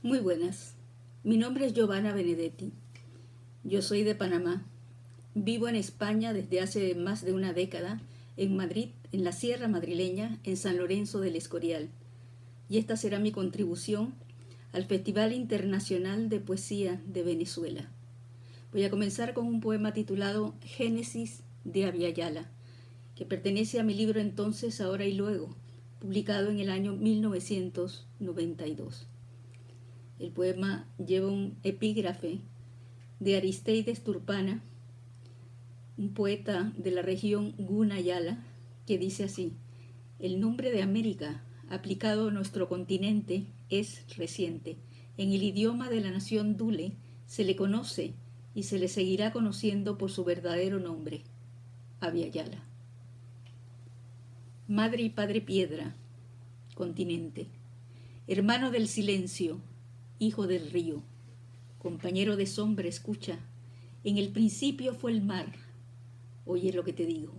Muy buenas. Mi nombre es Giovanna Benedetti. Yo soy de Panamá. Vivo en España desde hace más de una década, en Madrid, en la Sierra Madrileña, en San Lorenzo del Escorial. Y esta será mi contribución al Festival Internacional de Poesía de Venezuela. Voy a comenzar con un poema titulado Génesis de Abya Yala, que pertenece a mi libro Entonces, Ahora y Luego, publicado en el año 1992. El poema lleva un epígrafe de Aristóteles Turpana, un poeta de la región Gunayala, que dice así: el nombre de América aplicado a nuestro continente es reciente. En el idioma de la nación Dule se le conoce y se le seguirá conociendo por su verdadero nombre, Abya Yala. Madre y padre piedra, continente, hermano del silencio, hijo del río, compañero de sombra, escucha. En el principio fue el mar, oye lo que te digo.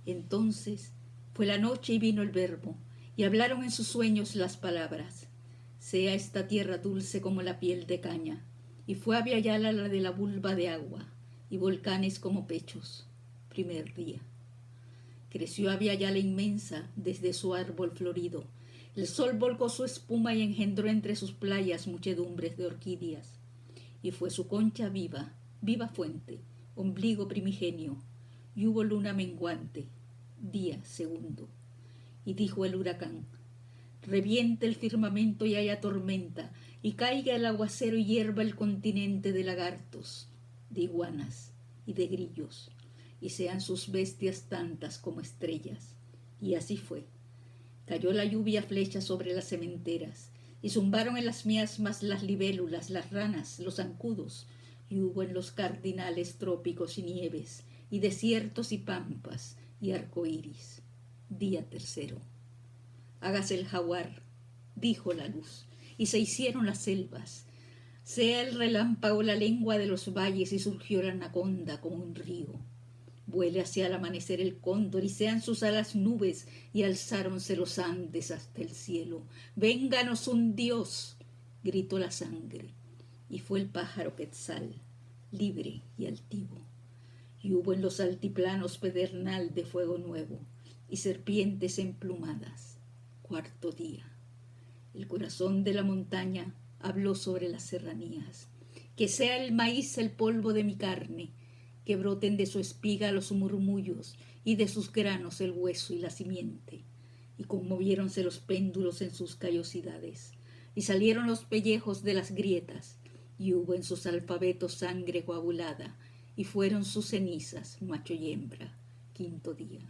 Entonces fue la noche y vino el verbo, y hablaron en sus sueños las palabras. Sea esta tierra dulce como la piel de caña, y fue Abya Yala la de la vulva de agua, y volcanes como pechos. Primer día. Creció Abya Yala inmensa desde su árbol florido. El sol volcó su espuma y engendró entre sus playas muchedumbres de orquídeas. Y fue su concha viva, viva fuente, ombligo primigenio, y hubo luna menguante, día segundo. Y dijo el huracán: reviente el firmamento y haya tormenta, y caiga el aguacero y hierva el continente de lagartos, de iguanas y de grillos, y sean sus bestias tantas como estrellas. Y así fue. Cayó la lluvia flecha sobre las sementeras, y zumbaron en las miasmas las libélulas, las ranas, los zancudos, y hubo en los cardinales trópicos y nieves, y desiertos y pampas, y arcoíris. Día tercero. Hágase el jaguar, dijo la luz, y se hicieron las selvas. Sea el relámpago la lengua de los valles, y surgió la anaconda como un río. Vuele hacia el amanecer el cóndor, y sean sus alas nubes, y alzáronse los Andes hasta el cielo. Vénganos un Dios, gritó la sangre, y fue el pájaro quetzal, libre y altivo. Y hubo en los altiplanos pedernal de fuego nuevo, y serpientes emplumadas. Cuarto día. El corazón de la montaña habló sobre las serranías. Que sea el maíz el polvo de mi carne, que broten de su espiga los murmullos, y de sus granos el hueso y la simiente. Y conmoviéronse los péndulos en sus callosidades, y salieron los pellejos de las grietas, y hubo en sus alfabetos sangre coagulada, y fueron sus cenizas, macho y hembra. Quinto día.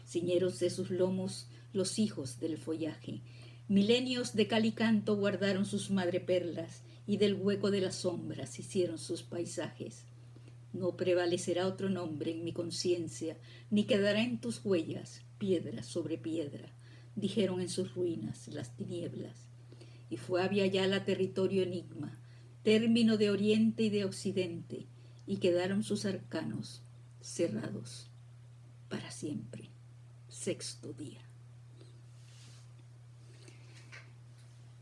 Ciñéronse sus lomos los hijos del follaje. Milenios de cal y canto guardaron sus madreperlas, y del hueco de las sombras hicieron sus paisajes. No prevalecerá otro nombre en mi conciencia, ni quedará en tus huellas piedra sobre piedra, dijeron en sus ruinas las tinieblas. Y fue Abya Yala territorio enigma, término de oriente y de occidente, y quedaron sus arcanos cerrados para siempre. Sexto día.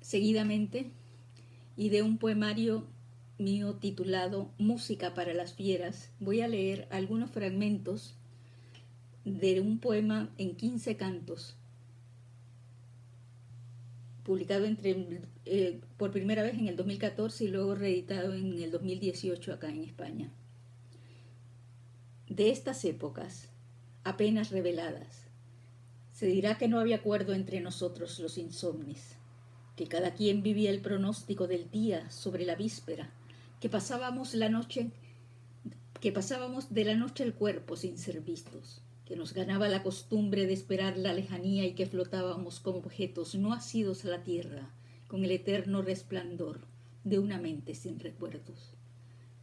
Seguidamente, y de un poemario mío titulado Música para las fieras, voy a leer algunos fragmentos de un poema en 15 cantos, publicado por primera vez en el 2014 y luego reeditado en el 2018 acá en España. De estas épocas, apenas reveladas, se dirá que no había acuerdo entre nosotros los insomnes, que cada quien vivía el pronóstico del día sobre la víspera, que pasábamos de la noche al cuerpo sin ser vistos, que nos ganaba la costumbre de esperar la lejanía y que flotábamos como objetos no asidos a la tierra, con el eterno resplandor de una mente sin recuerdos.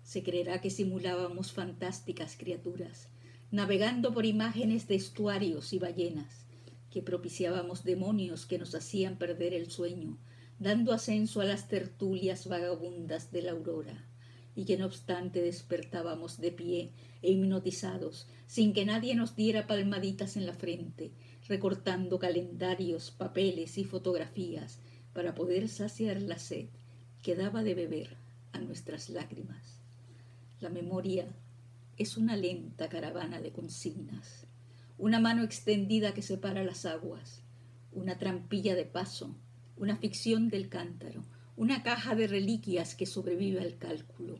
Se creerá que simulábamos fantásticas criaturas, navegando por imágenes de estuarios y ballenas, que propiciábamos demonios que nos hacían perder el sueño, dando ascenso a las tertulias vagabundas de la aurora, y que no obstante despertábamos de pie e hipnotizados, sin que nadie nos diera palmaditas en la frente, recortando calendarios, papeles y fotografías, para poder saciar la sed que daba de beber a nuestras lágrimas. La memoria es una lenta caravana de consignas, una mano extendida que separa las aguas, una trampilla de paso, una ficción del cántaro, una caja de reliquias que sobrevive al cálculo,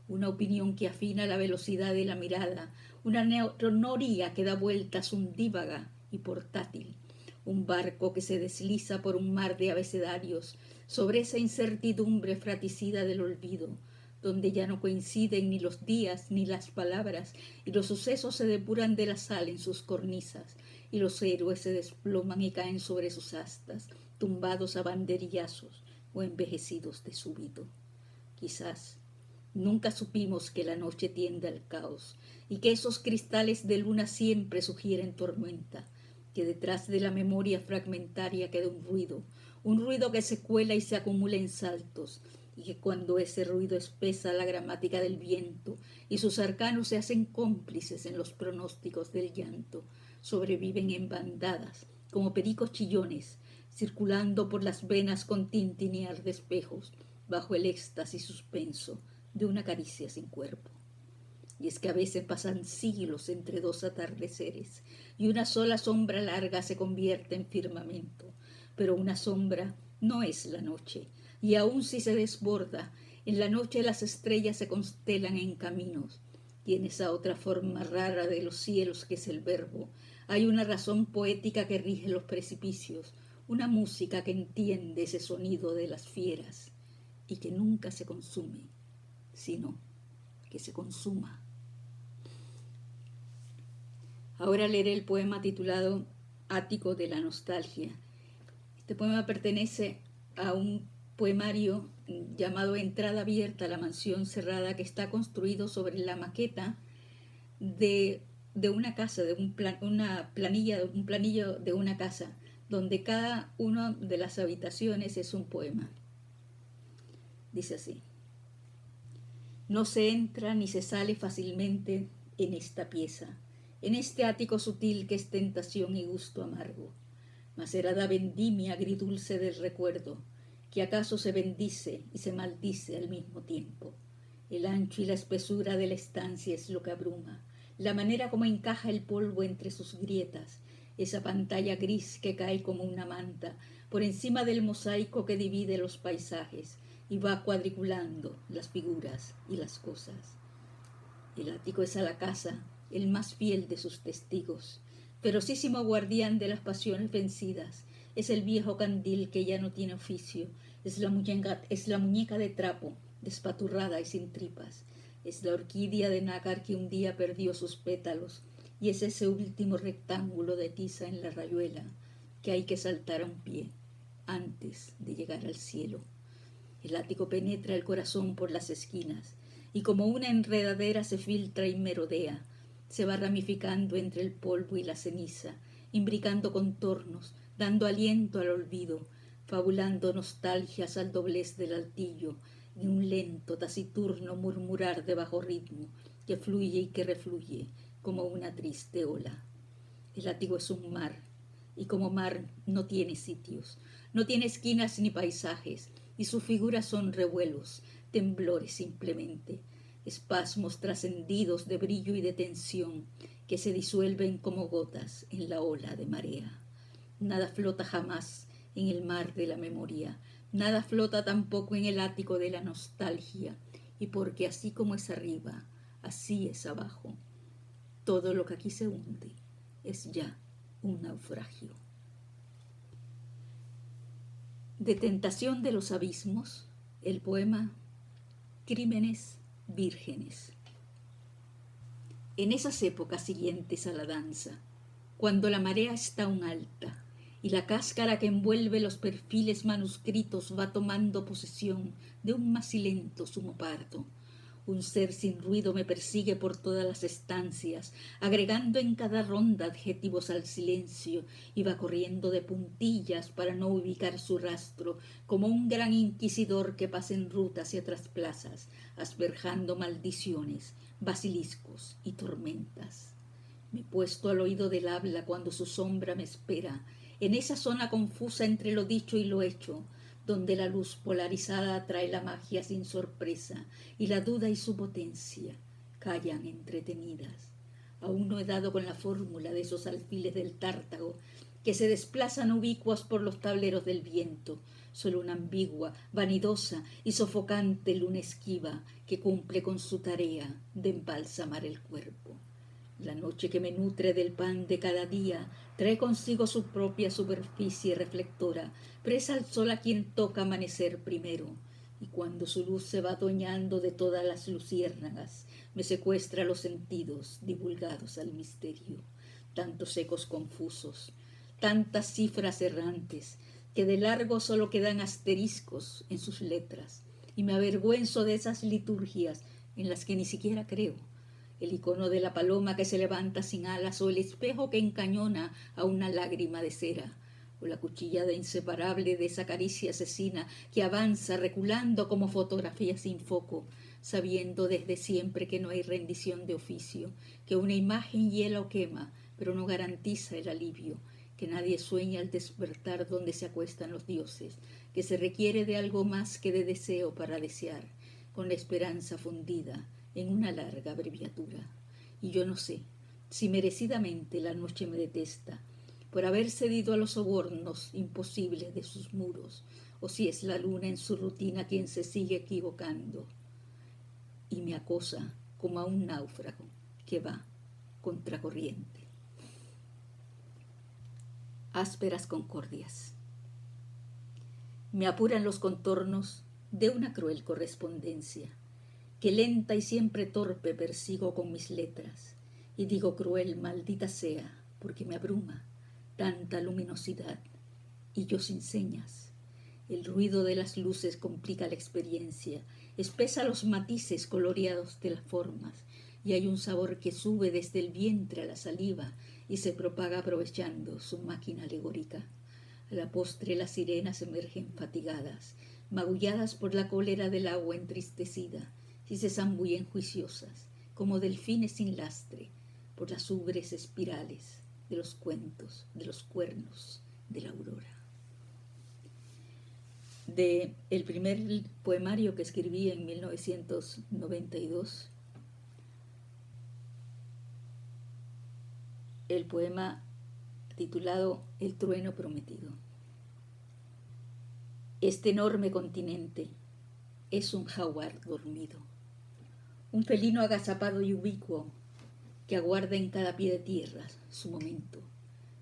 una opinión que afina la velocidad de la mirada, una noria que da vueltas undívaga y portátil, un barco que se desliza por un mar de abecedarios sobre esa incertidumbre fratricida del olvido, donde ya no coinciden ni los días ni las palabras, y los sucesos se depuran de la sal en sus cornisas, y los héroes se desploman y caen sobre sus astas, tumbados a banderillazos o envejecidos de súbito. Quizás nunca supimos que la noche tiende al caos, y que esos cristales de luna siempre sugieren tormenta, que detrás de la memoria fragmentaria queda un ruido que se cuela y se acumula en saltos, y que cuando ese ruido espesa la gramática del viento y sus arcanos se hacen cómplices en los pronósticos del llanto, sobreviven en bandadas, como pericos chillones, circulando por las venas con tintinear de espejos, bajo el éxtasis suspenso de una caricia sin cuerpo. Y es que a veces pasan siglos entre dos atardeceres, y una sola sombra larga se convierte en firmamento, pero una sombra no es la noche, y aun si se desborda, en la noche las estrellas se constelan en caminos, y en esa otra forma rara de los cielos que es el verbo, hay una razón poética que rige los precipicios, una música que entiende ese sonido de las fieras, y que nunca se consume, sino que se consuma. Ahora leeré el poema titulado Ático de la nostalgia. Este poema pertenece a un poemario llamado Entrada abierta a la mansión cerrada, que está construido sobre la maqueta de una casa, de un planillo de una casa, donde cada una de las habitaciones es un poema. Dice así: no se entra ni se sale fácilmente en esta pieza, en este ático sutil que es tentación y gusto amargo, macerada vendimia agridulce del recuerdo, que acaso se bendice y se maldice al mismo tiempo. El ancho y la espesura de la estancia es lo que abruma, la manera como encaja el polvo entre sus grietas, esa pantalla gris que cae como una manta por encima del mosaico que divide los paisajes y va cuadriculando las figuras y las cosas. El ático es a la casa el más fiel de sus testigos, ferocísimo guardián de las pasiones vencidas, es el viejo candil que ya no tiene oficio, es la muñeca de trapo, despaturrada y sin tripas, es la orquídea de nácar que un día perdió sus pétalos, y es ese último rectángulo de tiza en la rayuela que hay que saltar a un pie antes de llegar al cielo. El ático penetra el corazón por las esquinas, y como una enredadera se filtra y merodea, se va ramificando entre el polvo y la ceniza, imbricando contornos, dando aliento al olvido, fabulando nostalgias al doblez del altillo, y un lento, taciturno murmurar de bajo ritmo, que fluye y que refluye, como una triste ola. El ático es un mar, y como mar no tiene sitios, no tiene esquinas ni paisajes, y sus figuras son revuelos, temblores simplemente, espasmos trascendidos de brillo y de tensión que se disuelven como gotas en la ola de marea. Nada flota jamás en el mar de la memoria, nada flota tampoco en el ático de la nostalgia, y porque así como es arriba, así es abajo. Todo lo que aquí se hunde es ya un naufragio. De Tentación de los abismos, el poema Crímenes vírgenes. En esas épocas siguientes a la danza, cuando la marea está aún alta y la cáscara que envuelve los perfiles manuscritos va tomando posesión de un macilento sumo pardo, un ser sin ruido me persigue por todas las estancias, agregando en cada ronda adjetivos al silencio, y va corriendo de puntillas para no ubicar su rastro, como un gran inquisidor que pasa en ruta hacia otras plazas, asperjando maldiciones, basiliscos y tormentas. Me he puesto al oído del habla cuando su sombra me espera, en esa zona confusa entre lo dicho y lo hecho, donde la luz polarizada trae la magia sin sorpresa y la duda y su potencia callan entretenidas. Aún no he dado con la fórmula de esos alfiles del Tártago que se desplazan ubicuos por los tableros del viento, solo una ambigua, vanidosa y sofocante luna esquiva que cumple con su tarea de embalsamar el cuerpo. La noche que me nutre del pan de cada día trae consigo su propia superficie reflectora, presa al sol a quien toca amanecer primero, y cuando su luz se va adueñando de todas las luciérnagas, me secuestra los sentidos divulgados al misterio. Tantos ecos confusos, tantas cifras errantes, que de largo solo quedan asteriscos en sus letras, y me avergüenzo de esas liturgias en las que ni siquiera creo. El icono de la paloma que se levanta sin alas, o el espejo que encañona a una lágrima de cera, o la cuchillada inseparable de esa caricia asesina que avanza reculando como fotografía sin foco, sabiendo desde siempre que no hay rendición de oficio, que una imagen hiela o quema, pero no garantiza el alivio, que nadie sueña al despertar donde se acuestan los dioses, que se requiere de algo más que de deseo para desear, con la esperanza fundida en una larga abreviatura. Y yo no sé si merecidamente la noche me detesta por haber cedido a los sobornos imposibles de sus muros, o si es la luna en su rutina quien se sigue equivocando y me acosa como a un náufrago que va contracorriente. Ásperas concordias. Me apuran los contornos de una cruel correspondencia, que lenta y siempre torpe persigo con mis letras, y digo cruel, maldita sea, porque me abruma tanta luminosidad, y yo sin señas. El ruido de las luces complica la experiencia, espesa los matices coloreados de las formas, y hay un sabor que sube desde el vientre a la saliva y se propaga aprovechando su máquina alegórica. A la postre las sirenas emergen fatigadas, magulladas por la cólera del agua entristecida, y se zambullen juiciosas, como delfines sin lastre, por las ubres espirales de los cuentos, de los cuernos de la aurora. De el primer poemario que escribí en 1992, el poema titulado El trueno prometido. Este enorme continente es un jaguar dormido, un felino agazapado y ubicuo que aguarda en cada pie de tierra su momento.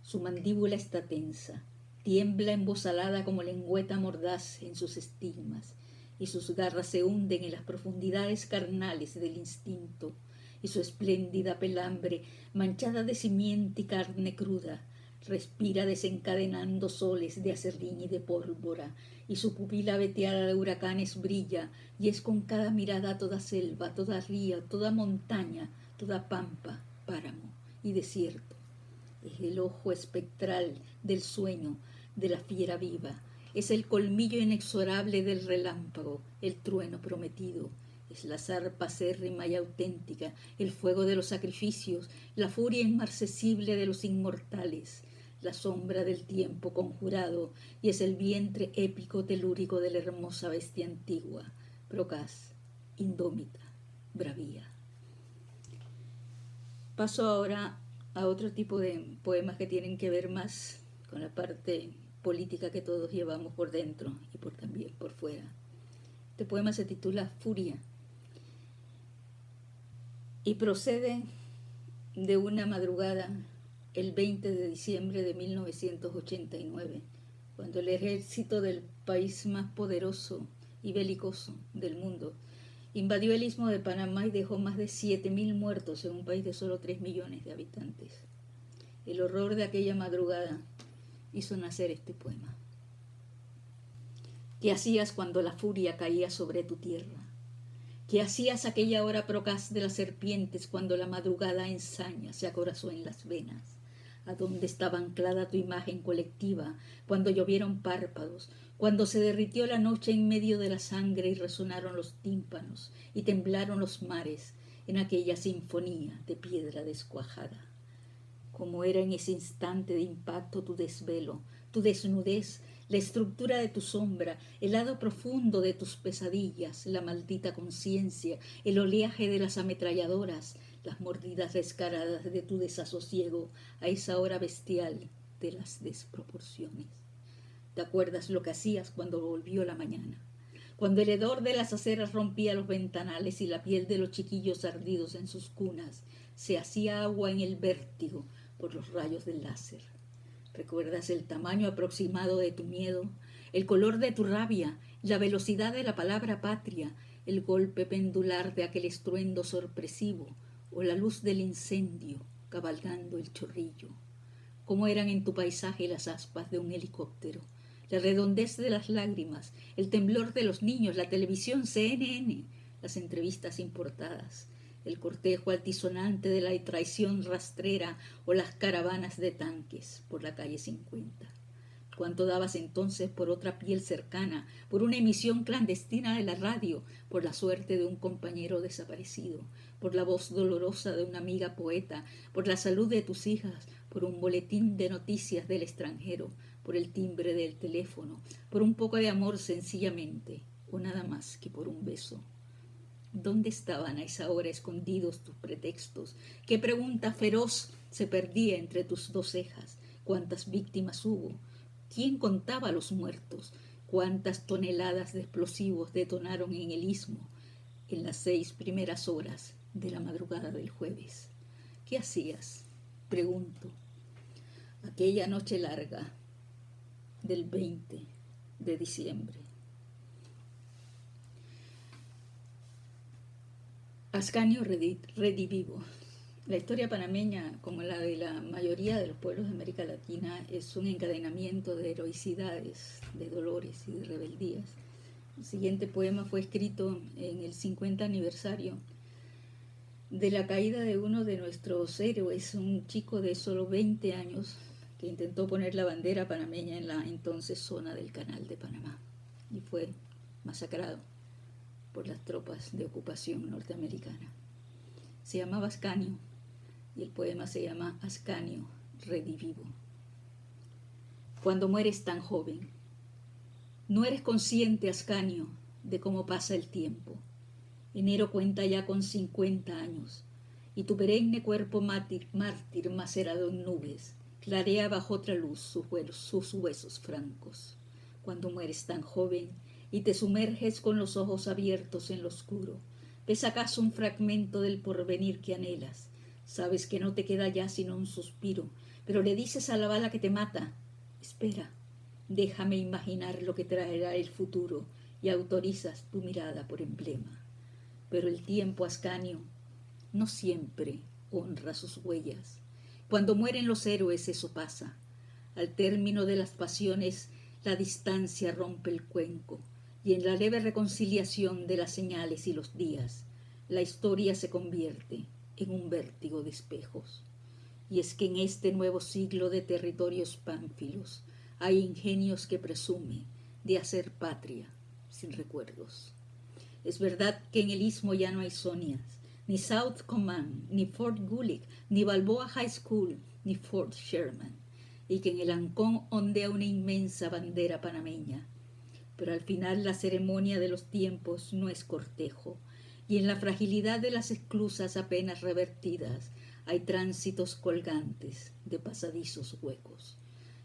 Su mandíbula está tensa, tiembla embosalada como lengüeta mordaz en sus estigmas, y sus garras se hunden en las profundidades carnales del instinto, y su espléndida pelambre, manchada de simiente y carne cruda, respira desencadenando soles de aserrín y de pólvora, y su pupila veteada de huracanes brilla, y es con cada mirada toda selva, toda río, toda montaña, toda pampa, páramo y desierto. Es el ojo espectral del sueño de la fiera viva, es el colmillo inexorable del relámpago, el trueno prometido, es la zarpa acérrima y auténtica, el fuego de los sacrificios, la furia inmarcesible de los inmortales, la sombra del tiempo conjurado, y es el vientre épico telúrico de la hermosa bestia antigua, procaz, indómita, bravía. Paso ahora a otro tipo de poemas que tienen que ver más con la parte política que todos llevamos por dentro y también por fuera. Este poema se titula Furia y procede de una madrugada el 20 de diciembre de 1989, cuando el ejército del país más poderoso y belicoso del mundo invadió el istmo de Panamá y dejó más de 7.000 muertos en un país de solo 3 millones de habitantes. El horror de aquella madrugada hizo nacer este poema. ¿Qué hacías cuando la furia caía sobre tu tierra? ¿Qué hacías aquella hora procaz de las serpientes cuando la madrugada ensaña se acorazó en las venas? ¿A dónde estaba anclada tu imagen colectiva cuando llovieron párpados, cuando se derritió la noche en medio de la sangre y resonaron los tímpanos y temblaron los mares en aquella sinfonía de piedra descuajada? ¿Cómo era en ese instante de impacto tu desvelo, tu desnudez, la estructura de tu sombra, el lado profundo de tus pesadillas, la maldita conciencia, el oleaje de las ametralladoras, las mordidas descaradas de tu desasosiego a esa hora bestial de las desproporciones. ¿Te acuerdas lo que hacías cuando volvió la mañana? Cuando el hedor de las aceras rompía los ventanales y la piel de los chiquillos ardidos en sus cunas se hacía agua en el vértigo por los rayos del láser. ¿Recuerdas el tamaño aproximado de tu miedo, el color de tu rabia, la velocidad de la palabra patria, el golpe pendular de aquel estruendo sorpresivo o la luz del incendio cabalgando el chorrillo? ¿Cómo eran en tu paisaje las aspas de un helicóptero, la redondez de las lágrimas, el temblor de los niños, la televisión CNN, las entrevistas importadas, el cortejo altisonante de la traición rastrera o las caravanas de tanques por la calle 50? ¿Cuánto dabas entonces por otra piel cercana, por una emisión clandestina de la radio, por la suerte de un compañero desaparecido, por la voz dolorosa de una amiga poeta, por la salud de tus hijas, por un boletín de noticias del extranjero, por el timbre del teléfono, por un poco de amor sencillamente, o nada más que por un beso? ¿Dónde estaban a esa hora escondidos tus pretextos? ¿Qué pregunta feroz se perdía entre tus dos cejas? ¿Cuántas víctimas hubo? ¿Quién contaba los muertos? ¿Cuántas toneladas de explosivos detonaron en el istmo en las 6 primeras horas de la madrugada del jueves? ¿Qué hacías? Pregunto. Aquella noche larga del 20 de diciembre. Ascanio Redivivo. La historia panameña, como la de la mayoría de los pueblos de América Latina, es un encadenamiento de heroicidades, de dolores y de rebeldías. El siguiente poema fue escrito en el 50 aniversario de la caída de uno de nuestros héroes, un chico de solo 20 años que intentó poner la bandera panameña en la entonces zona del Canal de Panamá y fue masacrado por las tropas de ocupación norteamericana. Se llamaba Ascanio y el poema se llama Ascanio Redivivo. Cuando mueres tan joven, no eres consciente, Ascanio, de cómo pasa el tiempo. Enero cuenta ya con 50 años y tu perenne cuerpo mártir macerado en nubes clarea bajo otra luz sus huesos francos. Cuando mueres tan joven y te sumerges con los ojos abiertos en lo oscuro, ¿ves acaso un fragmento del porvenir que anhelas? Sabes que no te queda ya sino un suspiro, pero le dices a la bala que te mata: espera, déjame imaginar lo que traerá el futuro, y autorizas tu mirada por emblema. Pero el tiempo, Ascanio, no siempre honra sus huellas. Cuando mueren los héroes eso pasa. Al término de las pasiones la distancia rompe el cuenco, y en la leve reconciliación de las señales y los días, la historia se convierte en un vértigo de espejos. Y es que en este nuevo siglo de territorios pánfilos hay ingenios que presumen de hacer patria sin recuerdos. Es verdad que en el istmo ya no hay Sonias, ni South Command, ni Fort Gulick, ni Balboa High School, ni Fort Sherman, y que en el Ancón ondea una inmensa bandera panameña. Pero al final la ceremonia de los tiempos no es cortejo, y en la fragilidad de las esclusas apenas revertidas hay tránsitos colgantes de pasadizos huecos.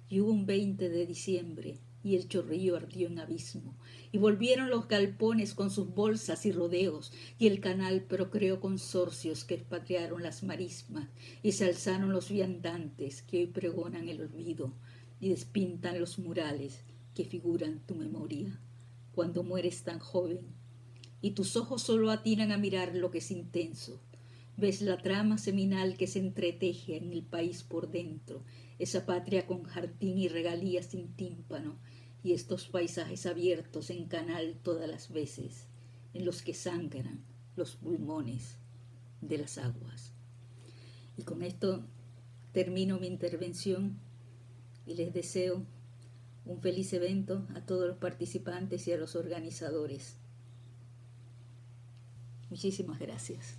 Y hubo un 20 de diciembre, y el chorrillo ardió en abismo, y volvieron los galpones con sus bolsas y rodeos, y el canal procreó consorcios que expatriaron las marismas, y se alzaron los viandantes que hoy pregonan el olvido, y despintan los murales que figuran tu memoria. Cuando mueres tan joven, y tus ojos solo atinan a mirar lo que es intenso, ves la trama seminal que se entreteje en el país por dentro, esa patria con jardín y regalías sin tímpano, y estos paisajes abiertos en canal todas las veces, en los que sangran los pulmones de las aguas. Y con esto termino mi intervención y les deseo un feliz evento a todos los participantes y a los organizadores. Muchísimas gracias.